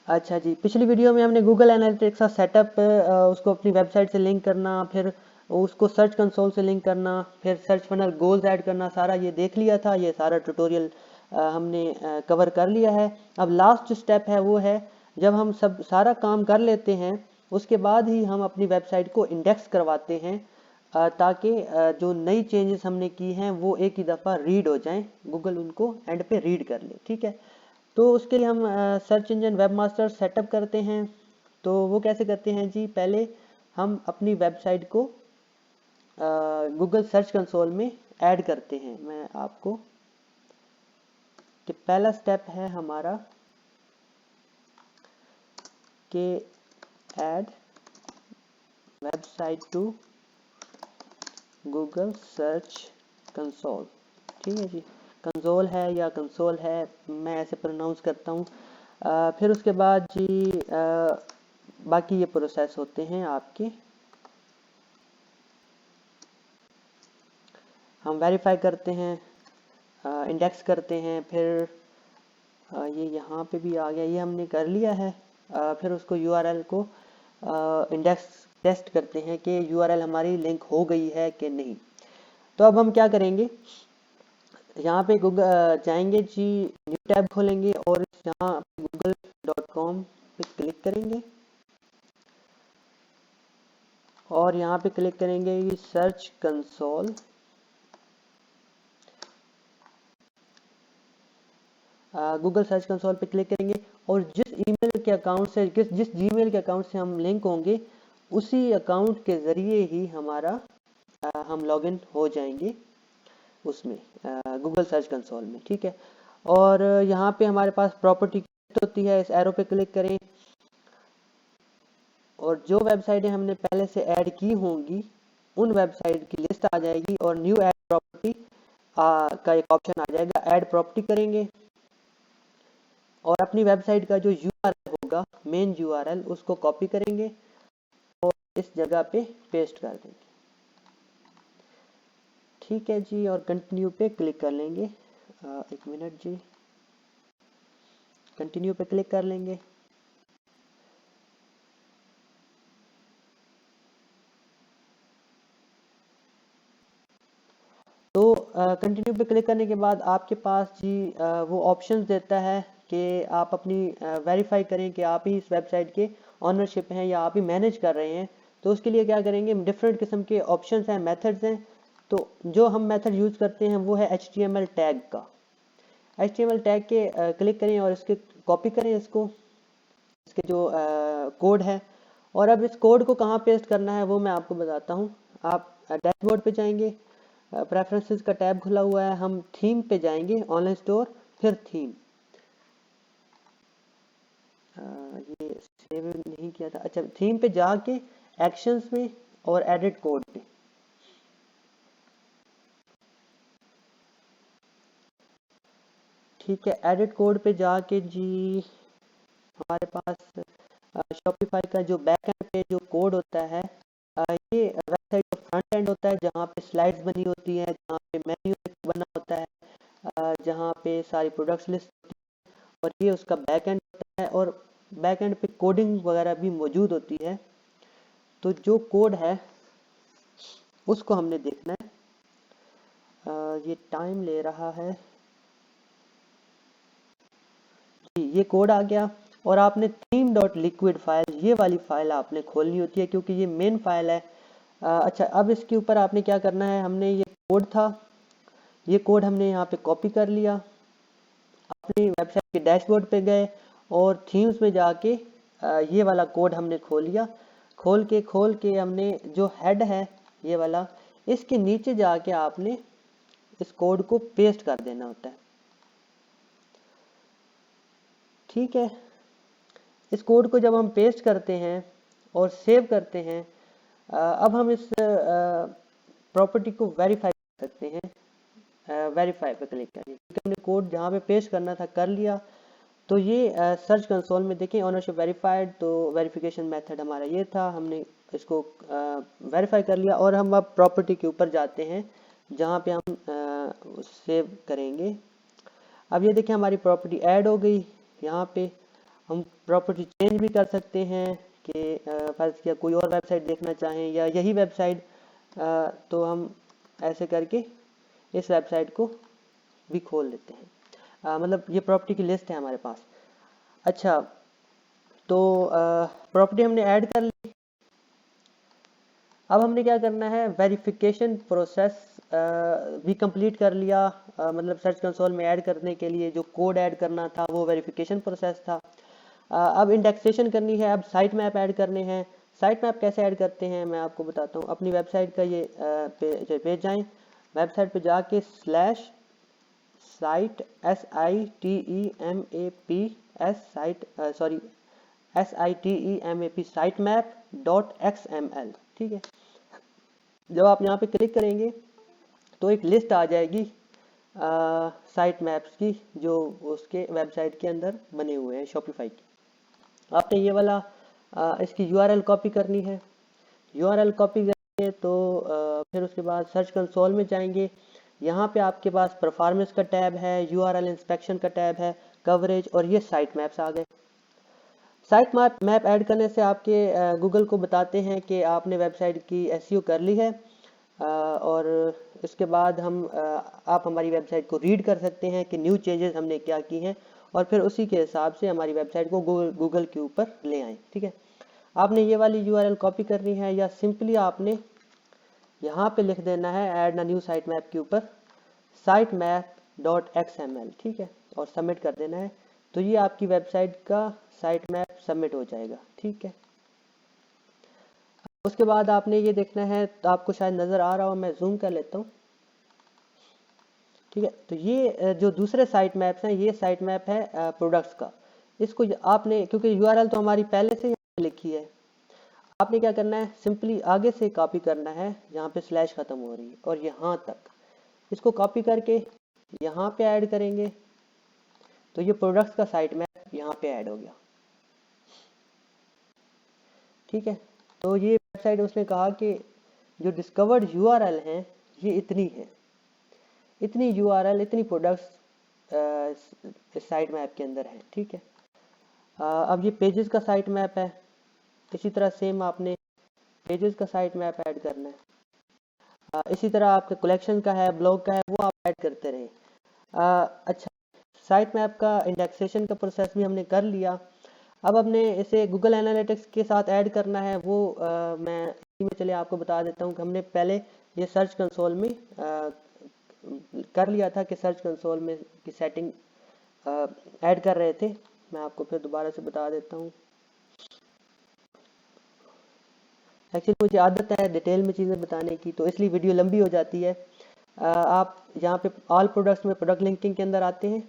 अच्छा जी, पिछली वीडियो में हमने गूगल एनालिटिक्स का सेटअप, उसको अपनी वेबसाइट से लिंक करना, फिर उसको सर्च कंसोल से लिंक करना, फिर सर्च फनल गोल्स ऐड करना, सारा ये देख लिया था। ये सारा ट्यूटोरियल हमने कवर कर लिया है। अब लास्ट जो स्टेप है वो है, जब हम सब सारा काम कर लेते हैं उसके बाद ही हम अपनी वेबसाइट को इंडेक्स करवाते हैं, ताकि जो नई चेंजेस हमने की हैं वो एक ही दफ़ा रीड हो जाएं, गूगल उनको एंड पे रीड कर ले। ठीक है, तो उसके लिए हम सर्च इंजन वेबमास्टर सेटअप करते हैं। तो वो कैसे करते हैं जी, पहले हम अपनी वेबसाइट को गूगल सर्च कंसोल में ऐड करते हैं। मैं आपको कि पहला स्टेप है हमारा कि add website to Google search console. ठीक है जी, कंसोल है या कंसोल है, मैं ऐसे प्रोनाउंस करता हूँ। फिर उसके बाद जी बाकी ये प्रोसेस होते हैं आपके, हम वेरीफाई करते हैं, इंडेक्स करते हैं, फिर ये यहाँ पे भी आ गया, ये हमने कर लिया है। फिर उसको यूआरएल को इंडेक्स टेस्ट करते हैं कि यूआरएल हमारी लिंक हो गई है कि नहीं। तो अब हम क्या करेंगे, यहाँ पे गूगल जाएंगे जी, न्यू टैब खोलेंगे और यहाँ google.com पे क्लिक करेंगे और यहाँ पे क्लिक करेंगे search console. Google search console पे क्लिक करेंगे और जिस ईमेल के अकाउंट से जिस जीमेल के अकाउंट से हम लिंक होंगे उसी अकाउंट के ज़रिए ही हमारा हम लॉगिन हो जाएंगे उसमें, गूगल सर्च कंसोल में। ठीक है, और यहाँ पे हमारे पास प्रॉपर्टी होती है, इस एरो पे क्लिक करें और जो वेबसाइटें हमने पहले से ऐड की होंगी उन वेबसाइट की लिस्ट आ जाएगी और न्यू ऐड प्रॉपर्टी का एक ऑप्शन आ जाएगा। ऐड प्रॉपर्टी करेंगे और अपनी वेबसाइट का जो यूआरएल होगा, मेन यूआरएल, उसको कॉपी करेंगे और इस जगह पे पेस्ट कर देंगे। ठीक है जी, और कंटिन्यू पे क्लिक कर लेंगे। एक मिनट जी, कंटिन्यू पे क्लिक कर लेंगे। तो कंटिन्यू पे क्लिक करने के बाद आपके पास जी वो ऑप्शंस देता है कि आप अपनी वेरीफाई करें कि आप ही इस वेबसाइट के ऑनरशिप हैं या आप ही मैनेज कर रहे हैं। तो उसके लिए क्या करेंगे, डिफरेंट किस्म के ऑप्शंस हैं, मेथड्स हैं। तो जो हम मेथड यूज़ करते हैं वो है HTML टैग का। HTML टैग के क्लिक करें और इसके कॉपी करें इसको, इसके जो कोड है। और अब इस कोड को कहाँ पेस्ट करना है वो मैं आपको बताता हूँ। आप डैशबोर्ड पे जाएंगे, प्रेफरेंसेस का टैब खुला हुआ है, हम थीम पे जाएंगे, ऑनलाइन स्टोर, फिर थीम। ये सेव नहीं किया था, अच्छा, थीम पे जाके एक्शंस में और एडिट कोड पे। ठीक है, एडिट कोड पे जाके जी हमारे पास शॉपिफाई का जो बैक एंड पे जो कोड होता है, ये वेबसाइट का फ्रंट एंड होता है जहाँ पे स्लाइड्स बनी होती है, जहाँ पे मेन्यू बना होता है, जहाँ पे सारी प्रोडक्ट्स लिस्ट होती है, और ये उसका बैक एंड होता है और बैक एंड पे कोडिंग वगैरह भी मौजूद होती है। तो जो कोड है उसको हमने देखना है। ये टाइम ले रहा है जी, ये कोड आ गया और आपने थीम डॉट लिक्विड फाइल, ये वाली फाइल आपने खोलनी होती है क्योंकि ये मेन फाइल है। अच्छा, अब इसके ऊपर आपने क्या करना है, हमने ये कोड था, ये कोड हमने यहाँ पे कॉपी कर लिया, अपनी वेबसाइट के डैशबोर्ड पे गए और थीम्स में जाके ये वाला कोड हमने खोल लिया। खोल के हमने जो हेड है ये वाला, इसके नीचे जाके आपने इस कोड को पेस्ट कर देना होता है। ठीक है, इस कोड को जब हम पेस्ट करते हैं और सेव करते हैं, अब हम इस प्रॉपर्टी को वेरीफाई कर सकते हैं। वेरीफाई पे क्लिक करिए क्योंकि हमने कोड जहाँ पे पेस्ट करना था कर लिया। तो ये सर्च कंसोल में देखें ऑनरशिप वेरीफाइड, तो वेरिफिकेशन मेथड हमारा ये था, हमने इसको वेरीफाई कर लिया और हम अब प्रॉपर्टी के ऊपर जाते हैं जहाँ पे हम सेव करेंगे। अब ये देखें हमारी प्रॉपर्टी ऐड हो गई यहाँ पे, हम प्रॉपर्टी चेंज भी कर सकते हैं कि फर्ज किया कोई और वेबसाइट देखना चाहें या यही वेबसाइट, तो हम ऐसे करके इस वेबसाइट को भी खोल लेते हैं। मतलब ये प्रॉपर्टी की लिस्ट है हमारे पास। अच्छा, तो प्रॉपर्टी हमने ऐड कर ली। अब हमने क्या करना है, वेरिफिकेशन प्रोसेस भी कंप्लीट कर लिया। मतलब सर्च कंसोल में ऐड करने के लिए जो कोड ऐड करना था वो वेरिफिकेशन प्रोसेस था। अब इंडेक्सेशन करनी है, अब साइट मैप ऐड करने हैं। साइट मैप कैसे ऐड करते हैं मैं आपको बताता हूँ। अपनी वेबसाइट का ये पेज जाएं, वेबसाइट पे जाके slash site SITEMAP site sorry SITEMAP site map .xml, ठीक है। जब आप यहाँ पे क्लिक करेंगे तो एक लिस्ट आ जाएगी साइट मैप्स की जो उसके वेबसाइट के अंदर बने हुए हैं शॉपिफाई की। आपने ये वाला इसकी URL कॉपी करनी है। URL कॉपी करेंगे तो फिर उसके बाद सर्च कंसोल में जाएंगे। यहाँ पे आपके पास परफॉर्मेंस का टैब है, URL इंस्पेक्शन का टैब है, कवरेज, और ये साइट मैप्स आ गए। साइट मैप ऐड करने से आपके गूगल को बताते हैं कि आपने वेबसाइट की SEO कर ली है, और इसके बाद आप हमारी वेबसाइट को रीड कर सकते हैं कि न्यू चेंजेस हमने क्या की हैं, और फिर उसी के हिसाब से हमारी वेबसाइट को गूगल के ऊपर ले आएँ, ठीक है। आपने ये वाली URL कॉपी करनी है या सिंपली आपने यहाँ पे लिख देना है add a new site map के ऊपर साइट मैप .xml, ठीक है, और सबमिट कर देना है। तो ये आपकी वेबसाइट का साइट मैप सबमिट हो जाएगा, ठीक है। उसके बाद आपने ये देखना है, तो आपको शायद नज़र आ रहा हो, मैं जूम कर लेता हूँ, ठीक है। तो ये जो दूसरे साइट मैप्स हैं, ये साइट मैप है प्रोडक्ट्स का। इसको आपने, क्योंकि URL तो हमारी पहले से ही लिखी है, आपने क्या करना है, सिंपली आगे से कॉपी करना है, यहाँ पे स्लैश खत्म हो रही है और यहाँ तक इसको कॉपी करके यहाँ पे ऐड करेंगे, तो ये प्रोडक्ट्स का साइट मैप यहाँ पे ऐड हो गया, ठीक है। तो ये वेबसाइट उसने कहा कि जो डिस्कवर्ड URL हैं ये इतनी है, इतनी URL, इतनी प्रोडक्ट्स इस साइट मैप के अंदर हैं, ठीक है। अब ये पेजेस का साइट मैप है, इसी तरह सेम आपने पेजेस का साइट मैप ऐड करना है। इसी तरह आपके कलेक्शन का है, ब्लॉग का है, वो आप ऐड करते रहें। अच्छा, साइट मैप का इंडेक्सेशन का प्रोसेस भी हमने कर लिया। अब हमने इसे गूगल एनालिटिक्स के साथ ऐड करना है, वो मैं इसी में चले आपको बता देता हूँ कि हमने पहले ये सर्च कंसोल में कर लिया था कि सर्च कंसोल में की सेटिंग ऐड कर रहे थे। मैं आपको फिर दोबारा से बता देता हूँ। एक्चुअली मुझे आदत है डिटेल में चीज़ें बताने की, तो इसलिए वीडियो लंबी हो जाती है। आप यहाँ पे ऑल प्रोडक्ट्स में प्रोडक्ट लिंकिंग के अंदर आते हैं,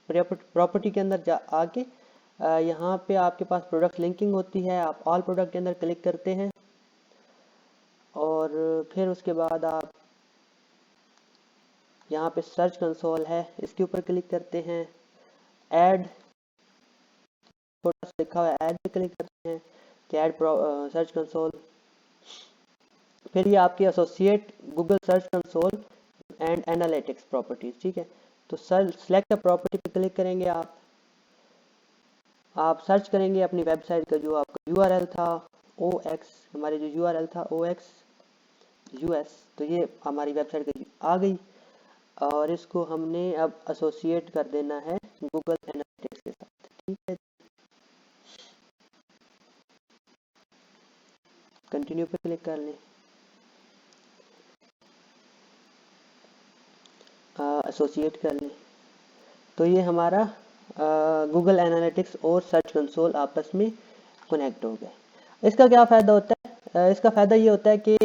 प्रॉपर्टी के अंदर आके यहाँ पे आपके पास प्रोडक्ट लिंकिंग होती है, आप ऑल प्रोडक्ट के अंदर क्लिक करते हैं और फिर उसके बाद आप यहाँ पे सर्च कंसोल है इसके ऊपर क्लिक करते हैं, ऐड प्रोडक्ट्स लिखा हुआ है, ऐड पे क्लिक करते हैं कि ऐड सर्च कंसोल। फिर ये आपकी associate Google search console and analytics properties, ठीक है। तो सेलेक्ट प्रॉपर्टी पे क्लिक करेंगे, आप सर्च करेंगे अपनी वेबसाइट का जो आपका URL था OX, हमारे जो URL था OX US, तो ये हमारी वेबसाइट का आ गई और इसको हमने अब एसोसिएट कर देना है गूगल एनालिटिक्स के साथ, ठीक है। कंटिन्यू पे क्लिक कर लें, एसोसिएट कर लें, तो ये हमारा गूगल एनालिटिक्स और सर्च कंसोल आपस में कनेक्ट हो गए। इसका क्या फ़ायदा होता है? इसका फ़ायदा ये होता है कि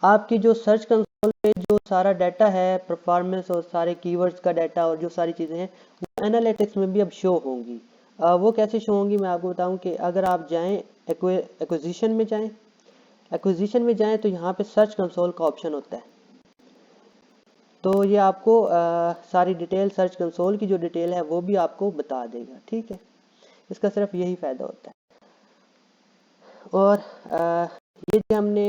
आपकी जो सर्च कंसोल पे जो सारा डाटा है, परफॉर्मेंस और सारे कीवर्ड्स का डाटा और जो सारी चीज़ें हैं, वो एनालिटिक्स में भी अब शो होंगी। वो कैसे शो होंगी मैं आपको बताऊं कि अगर आप जाएं एक्विजिशन में जाएं, एक्विजिशन में जाएं तो यहाँ पे सर्च कंसोल का ऑप्शन होता है, तो ये आपको सारी डिटेल, सर्च कंसोल की जो डिटेल है वो भी आपको बता देगा, ठीक है। इसका सिर्फ यही फ़ायदा होता है। और ये जो हमने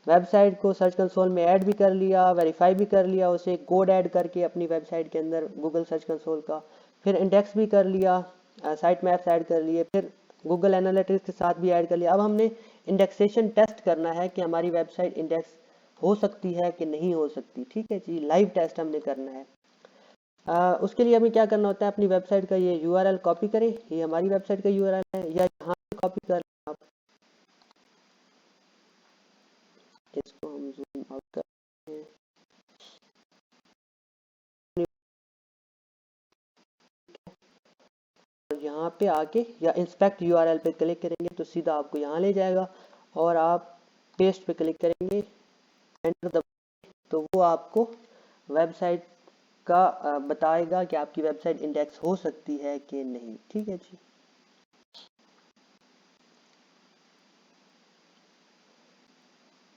वेबसाइट को सर्च कंसोल में ऐड भी कर लिया, वेरीफाई भी कर लिया, उसे कोड ऐड करके अपनी वेबसाइट के अंदर गूगल सर्च कंसोल का, फिर इंडेक्स भी कर लिया, साइट मैप्स ऐड कर लिए, फिर गूगल एनालिटिक्स के साथ भी ऐड कर लिया। अब हमने इंडेक्सेशन टेस्ट करना है कि हमारी वेबसाइट इंडेक्स हो सकती है कि नहीं हो सकती। ठीक है जी, लाइव टेस्ट हमने करना है। उसके लिए हमें क्या करना होता है, अपनी वेबसाइट का ये यूआरएल कॉपी करें, ये हमारी वेबसाइट का यूआरएल है, या यहाँ पे कॉपी कर आप, इसको हम जूम आउट करते हैं। यहाँ पे आके या इंस्पेक्ट यूआरएल पे क्लिक करेंगे तो सीधा आपको यहाँ ले जाएगा, और आप पेस्ट पे क्लिक करेंगे, एंटर दबाएंगे, तो वो आपको वेबसाइट का बताएगा कि आपकी वेबसाइट इंडेक्स हो सकती है कि नहीं। ठीक है जी।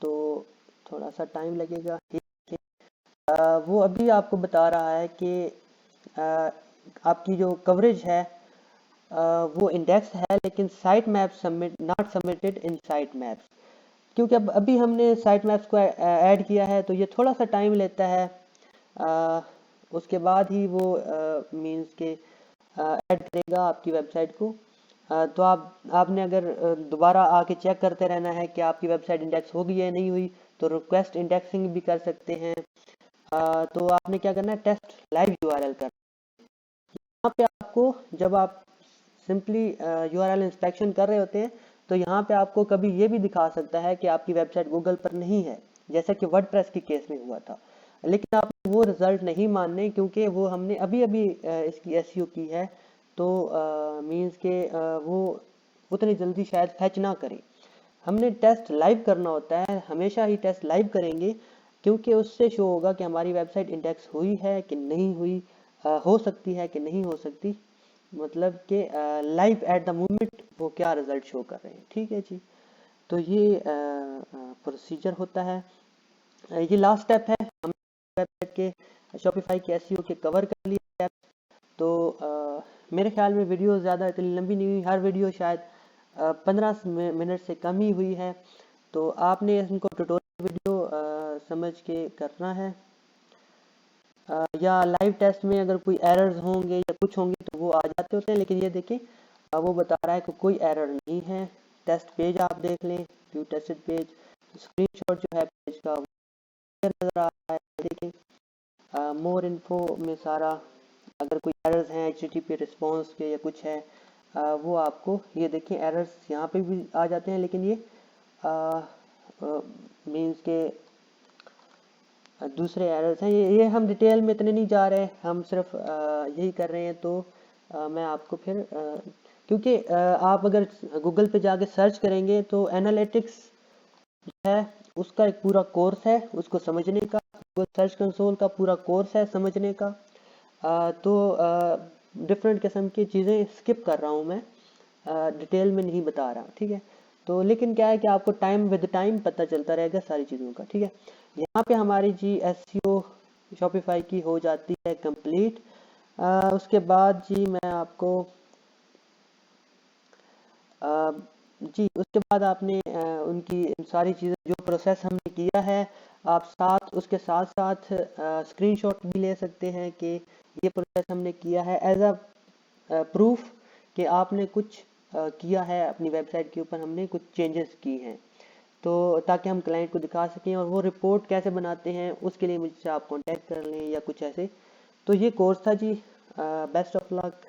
तो थोड़ा सा टाइम लगेगा। ठीक है, वो अभी आपको बता रहा है कि अ, आपकी जो कवरेज है वो इंडेक्स है, लेकिन site map submit not submitted in site maps, क्योंकि अब अभी हमने साइट मैप्स को ऐड किया है, तो ये थोड़ा सा टाइम लेता है। अ, उसके बाद ही वो मींस के ऐड करेगा आपकी वेबसाइट को। तो आपने अगर दोबारा आके चेक करते रहना है कि आपकी वेबसाइट इंडेक्स हो गई है नहीं हुई, तो रिक्वेस्ट इंडेक्सिंग भी कर सकते हैं। तो आपने क्या करना है, टेस्ट लाइव यूआरएल करना है। यहाँ पे आपको, जब आप सिंपली यूआरएल इंस्पेक्शन कर रहे होते हैं, तो यहाँ पे आपको कभी ये भी दिखा सकता है कि आपकी वेबसाइट गूगल पर नहीं है, जैसा कि वर्डप्रेस के केस में हुआ था। लेकिन आपने वो रिजल्ट नहीं मानने, क्योंकि वो हमने अभी अभी इसकी एसईओ की है, तो मींस के वो उतनी जल्दी शायद फैच ना करे। हमने टेस्ट लाइव करना होता है, हमेशा ही टेस्ट लाइव करेंगे, क्योंकि उससे शो होगा कि हमारी वेबसाइट इंडेक्स हुई है कि नहीं हुई, हो सकती है कि नहीं हो सकती, मतलब कि लाइव एट द मोमेंट वो क्या रिजल्ट शो कर रहे हैं। ठीक है जी। तो ये प्रोसीजर होता है। ये लास्ट स्टेप है, हम वेबसाइट के शॉपिफाई के एसईओ के कवर कर लिए। तो मेरे ख्याल में वीडियो ज़्यादा इतनी लंबी नहीं हुई, हर वीडियो शायद 15 मिनट से कम ही हुई है। तो आपने इनको ट्यूटोरियल वीडियो समझ के करना है। या लाइव टेस्ट में अगर कोई एरर्स होंगे या कुछ होंगे तो वो आ जाते होते हैं, लेकिन ये देखें वो बता रहा है कि कोई एरर नहीं है। टेस्ट पेज आप देख लें, व्यू टेस्टेड पेज, स्क्रीनशॉट जो है पेज का वो नज़र आ रहा है। देखें मोर इन्फो में सारा, अगर कोई एरर्स हैं एचटीटीपी रिस्पॉन्स के या कुछ है, वो आपको ये देखें एरर्स यहाँ पे भी आ जाते हैं, लेकिन ये मीन्स के दूसरे एरर्स हैं। ये हम डिटेल में इतने नहीं जा रहे, हम सिर्फ यही कर रहे हैं। तो मैं आपको फिर क्योंकि आप अगर गूगल पे जाके सर्च करेंगे तो एनालिटिक्स है, उसका एक पूरा कोर्स है उसको समझने का, गूगल सर्च कंसोल का पूरा कोर्स है समझने का। तो डिफरेंट किस्म की चीज़ें स्किप कर रहा हूँ मैं, डिटेल में नहीं बता रहा। ठीक है, तो लेकिन क्या है कि आपको टाइम विद टाइम पता चलता रहेगा सारी चीज़ों का। ठीक है, यहाँ पे हमारी जी एसईओ शॉपिफाई की हो जाती है कंप्लीट। उसके बाद जी मैं आपको अ, जी उसके बाद आपने उनकी सारी चीज़ें जो प्रोसेस हमने किया है, आप साथ उसके साथ साथ स्क्रीनशॉट भी ले सकते हैं कि ये प्रोसेस हमने किया है, एज अ प्रूफ कि आपने कुछ किया है अपनी वेबसाइट के ऊपर, हमने कुछ चेंजेस की हैं, तो ताकि हम क्लाइंट को दिखा सकें। और वो रिपोर्ट कैसे बनाते हैं उसके लिए मुझसे आप कांटेक्ट कर लें या कुछ ऐसे। तो ये कोर्स था जी, बेस्ट ऑफ लक।